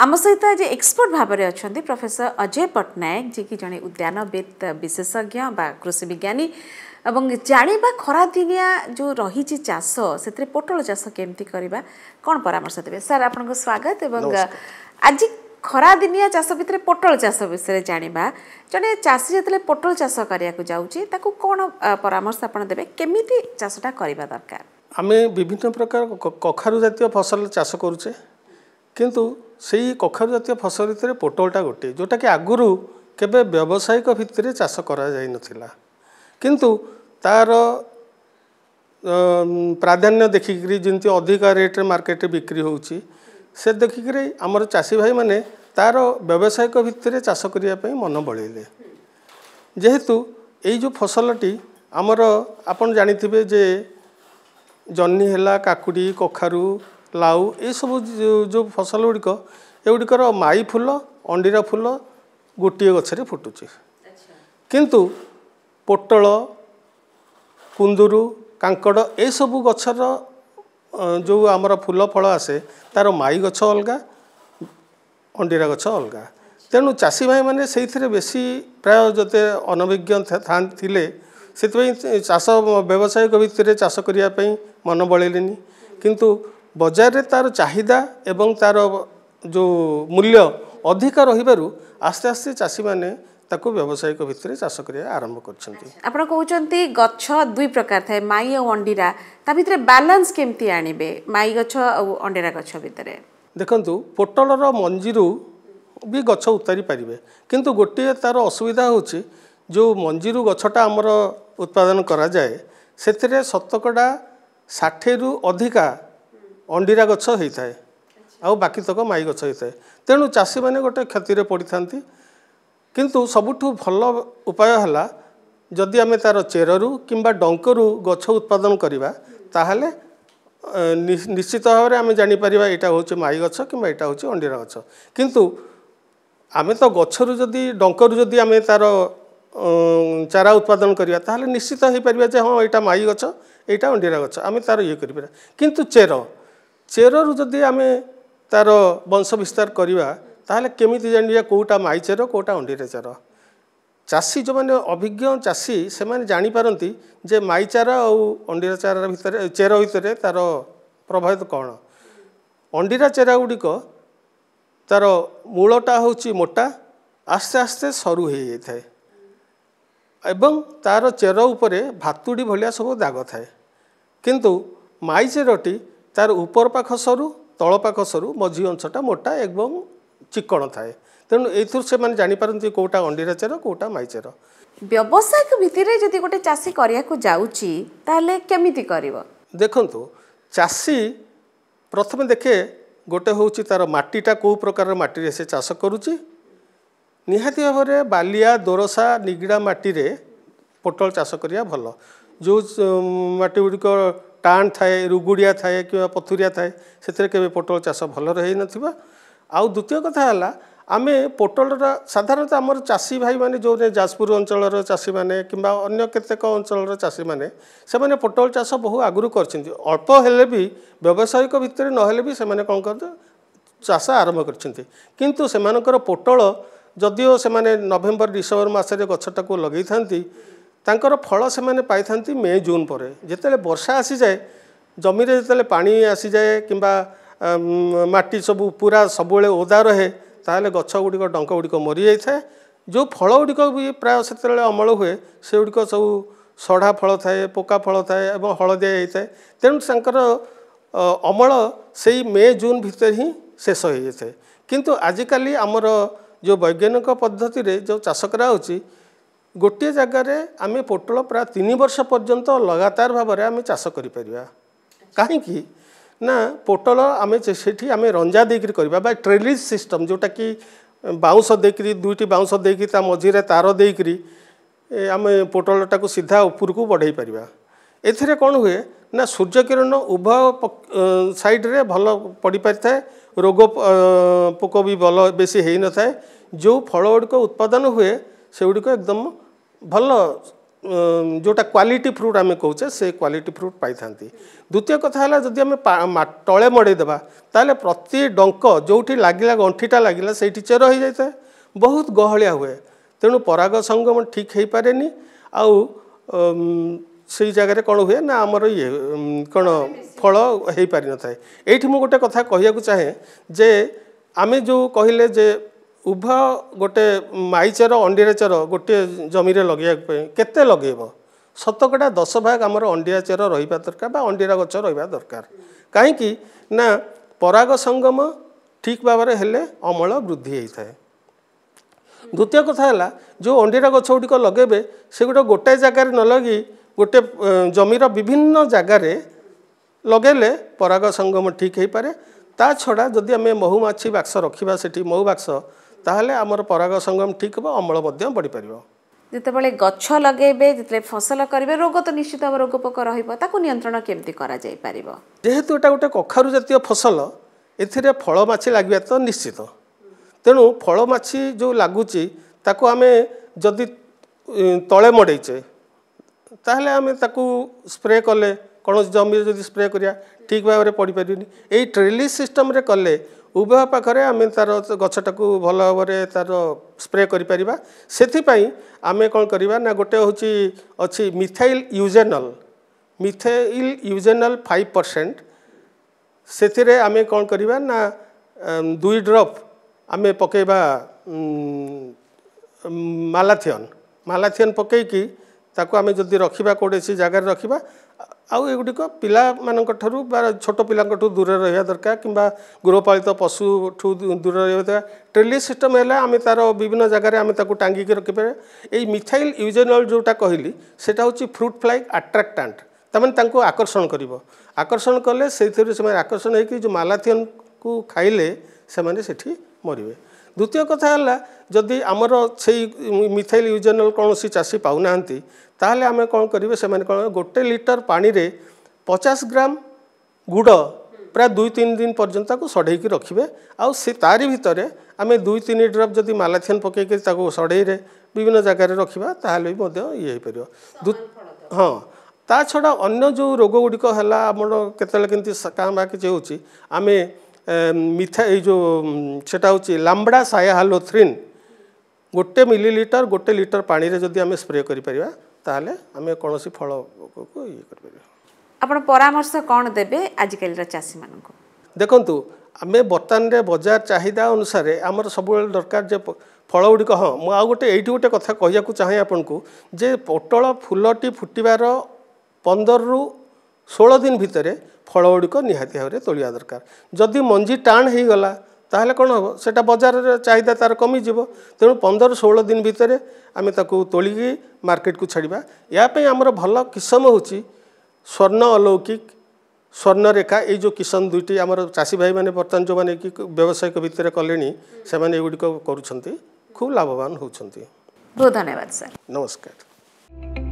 आम सहित आज एक्सपर्ट भाव में अच्छा प्रोफेसर अजय पट्टनायक जी की जड़े उद्यानविद विशेषज्ञ बा कृषि विज्ञानी एवं जाना खरा दिनिया जो रही चाष से पोटल चाष केमती करवा कौन परामर्श देवे सर आपको स्वागत एवं आज खरा दिनिया चाष भितर पोटल चाष विषय जाना जड़े चाषी जो पोटल चाष करने जाऊँगी कौन परामर्श आप देवे केमिति चाषटा करवा दरकार आम विभिन्न प्रकार कखारु जातीय फसल चाष करुचे किंतु सेही कखारु जातीय फसल भितर पोटलटा गोटे जोटा कि आगुरु केबे व्यावसायिक भित्तिरे चाष करा जाय नथिला किंतु तार प्राधान्य देखिकरी जंती अधिक रेट रे मार्केट बिक्री होउची से देखिकरी हमर चाषी भाई माने तार व्यावसायिक भित्तिरे चाष करिया पई मन बळैले जेहेतु एई जो फसलटी हमर आपण जानिथिबे जे जन्नी हैला काकुडी कखारु लाउ ये सब जो फसल गुड़िक एगुड़िकर माई फूल अंडीरा फूल गोटे गछरे फुटुची किंतु पोटल कुंदुरु कांकड़ ए सब गछर जो आमर फूल फल आसे तार माई गछ अलगा अंडीरा गछ अलगा तेणु चाषी भाई माने से बेसी प्राय जते अनभिज्ञ थिले से चाष व्यावसायिक भित्तिरे चाष करने मन बड़ेलेनी किंतु बजार रे तार चाहिदा एवं तार जो मूल्य अधिक रहिबारु आस्ते आस्ते चाषी माने ताको व्यावसायिक भित्तिरे चाष करिया आरंभ करछन्ती। आपण कहउचंती गच्छ दुई प्रकार थाए माई और अंडीरा ता भितरे बैलेंस केमती आनिबे माई गच्छ और अंडीरा गच्छ भितरे देखंतु पोटलर मंजीरु भी गच्छ उतारी पारिबे किंतु गोटे तार असुविधा होची जो मंजीरु गच्छटा हमर उत्पादन करा जाए सेथिरे शतकड़ा 60 रु अधिका अंडीरा गच्छ होता है आउ बाकी तक माई गच्छ होता है तेणु चाषी मैंने गोटे क्षति पड़ी था किंतु सबुठु भल उपाय है जदि आम तार चेरु किंबा डंकरु गच्छ उत्पादन करवा ताहले निश्चित भाव में आम जापर यहाँ हूँ माई गच्छ कि यहाँ हूँ अंडीरा गच्छ किंतु आम तो गच्छरु जदि डंकरु जदि आम तार चारा उत्पादन करवा ताहले निश्चित हो पार हाँ यहाँ माई गच्छ यहाँ अंडीरा गच्छ आम तार ये कर किंतु चेरु जदि आम तार वंश विस्तार करवा ताहले केमिति जानिया कोटा माई चेर कोटा अंडीरा चेर चाषी जो मैंने अभिज्ञ चाषी से मैंने जानी पारती जे माई चारा और अंडीरा चारा भितर चेर भितर तार प्रभावित कौन अंडीरा चेरा गुड़िक तार मूलटा हूँ मोटा आस्ते आस्ते सरू हो जाए एवं तार चेर उपरे भातुड़ी भलिया सब दाग थाए किंतु माई चेरटी तार ऊपर पाख सरू तल पाख सरू मझी अंशटा मोटा एवं चिकण थाए तेणु एथुर से माने जानी पारंती कोटा अंडीरा चेर कोटा माई चेर व्यवसायिक भितिरे जदि गोटे चाषी करिया को जाउची ताले केमिति करिवो देखंतु चाषी प्रथमे देखे गोटे होउची तार माटीटा को प्रकार माटी रे से चाष करूची निहाती भाव में बालिया दोरसा निगिड़ा माटी रे पोटल चाष करिया भल जो माटी गुड़िक टाण थाए रुगुड़िया थाए कि पथुरिया थाए से केबे पोटल चाष भल रही नथिबा आउ द्वितीय कथा है आम पोटल साधारणतः आमर चाषी भाई माने जो जाजपुर अंचल चाषी माने किंबा अन्य केतेक अंचल चाषी माने से माने पोटल चाष बहु आगुरु करछन्ति अल्प हेले भी व्यावसायिक भितर नहेले भी से माने कोन करते चाष आरंभ करछन्ति किंतु सेमानकर पोटल जदिओ से माने नवेम्बर डिसेम्बर मासरे गछटा को लगई थांती तांकर फल से माने पाई थांती मे जून पर जिते वर्षा आसी जाए जमी रे जिते पानी आसी जाए किंबा माटी सब पूरा सबुले ओदा रहे ताहले गछ गुड़िक डंक गुड़िक मरी जाए जो फल गुड़िक भी प्राय से अमल हुए से गुड़िक सब सढ़ा फल थाए पोका फल थाए और हलदिया जाए तेणु तांकर अमल से मे जून भितर ही शेष हो जाए किंतु आजिकाली आमर जो वैज्ञानिक पद्धति रे जो चाष करा गोटे जगार आम पोटल प्राय 3 वर्ष पर्यंत लगातार भाव में आम चाष करिपरिबा कहीं ना पोटल आम से आम रंजा देकर करवा बा ट्रेलिज सिस्टम जोटा कि बाउंस देकरी दुईटी बाउंस देकी ता मझीरे तार देकरी आम पोटलटा को सीधा ऊपर को बढ़ाई पारिबा एथिरे कौन हुए ना सूर्य किरण उभय साइड रे भल पड़ पारि थाए रोग पोक भी भल बेसी हो न थाए जो फल गुड़िक उत्पादन हुए से गुड़िक एकदम भल जोटा क्वालिटी फ्रूट आम कहे से क्वालिटी फ्रूट पाई था। द्वितीय कथा है जदि आम तले मड़ेदेवा ताले प्रति डंक जो लगिला गंठीटा लगिला से चेर हो जाए बहुत गहलिया हुए तेणु पराग संगम ठीक हो पारे आउ से जगह कौन हुए ना आमर ये कौन फल हो पारि न थाए। ये मुझे गोटे कथा कहूँ चाहे जे आमे जो कहले जे उभय गोटे माइचर अंडिया चेर गोटे जमी लगे केते लगेब शतकड़ा 10 भाग आमर अंडिया चेर रहा दरकार बा अंडिया गच रहा दरकार कहीं ना पराग संगम ठीक भाव में हेले अमल वृद्धि होता है। द्वितीय कथा है जो अंडिया गछ गुड़िक लगे से गोटे जगार न लगी गोटे जमीर विभिन्न जगार लगेले पराग संगम ठीक हो पारे। ता छड़ा जदि आम महुमाछी बाक्स रखा से महू बाक्स ताहले आमर पराग संगम ठीक हम अमल बढ़ी पार। जितेबाला गछ लगे जिते फसल करेंगे रोग तो निश्चित भाव रोग पोक नियंत्रण केमती करा जाई परिबो जेहेतु एटा गोटे कखारु जातीय फसल एथिरे फल माछी लगे तो निश्चित तेणु फल माछी जो लगुच ताको आमे जदि तले मड़ेचे ताहले आमे ताको स्प्रे कले कौन जमी जदि स्प्रे करिया ठीक भाव में पड़ पारे। यही ट्रेलिस सिस्टम रे कले उभय पाखरे आमे तार गछटा को भल भाव में तार स्प्रे करिपरिबा सेथिपाई आमे कौन करिबा ना गोटे होची अछि मिथाइल यूजेनल 5% सेथिरे आमे कौन करिबा ना 2 ड्रॉप आमे पकेबा मालाथियन पकेकी ताको आमे जदि रखिबा कोडे से जगह रखिबा आउ एगुड़िक पिला मानक ठू छोट पिला दूर रहा दरकार कि गृहपालित पशु ठू दूर रहा दरकार। ट्रेलिस सिस्टम है आम तार विभिन्न जगह आम टांगिक रखिपारे। यही मिथाइल यूजेनल जोटा कहली सेटा हूँ फ्रूट फ्लाई अट्राक्टांट तमें आकर्षण कर आकर्षण कले से आकर्षण होगी जो मालाथियन को खाइले से मरवे। द्वितीय कथा है जदि आमर से मिथाइल यूजेनल कौन चाषी पाऊना ताहले आमे कौन करेंगे से कौन गोटे लीटर पानी रे 50 ग्राम गुड़ प्राय 2-3 दिन पर्यंत सड़े रखिए आउ से तारी भितर आमे 2-3 ड्रप जदि मालाथियन पकईकि सड़े विभिन्न जगह रखा ताहले भी ये हो। हाँ ता छड़ा अन्य जो रोग गुड़िक है आमर केतले काम बा कि आम मिथा जो सेटा हूँ लाम्बड़ा सायाहालोथ्रिन गोटे मिलीलीटर गोटे लीटर पानी रे जदि आम स्प्रे करिपरिबा ताहले आमे कौन फल को ये कर परामर्श कौन देबे आजिकल चाषी मान देखंतु आमे बर्तमान रे बाजार चाहिदा अनुसार आमर सब दरकार जे फल गुड़िक। हाँ मुझे आउ गोटे एठी गोटे कथा कहया चाहे आपन को जे पोटल फुलटी फुटिबार 15 ରୁ 16 दिन भितर फल गुड़िक निहाती भाव में तोलिया दरकार। जदि मंजी टाण हो गला ताहले कौन हम सेटा बाजार चाहिदा तार कमिज तेणु 15-16 दिन भितर आम ताकू तोलिकी मार्केट को छाड़ा। यापाई आमर भल किसम हूँ स्वर्ण अलौकिक स्वर्णरेखा ये जो किसम दुईटी आमर चाषी भाई मैंने बर्तमान जो मैंने कि व्यावसायिक भितर कले से गुड़िक कर खूब लाभवान होती। बहुत धन्यवाद सर। नमस्कार।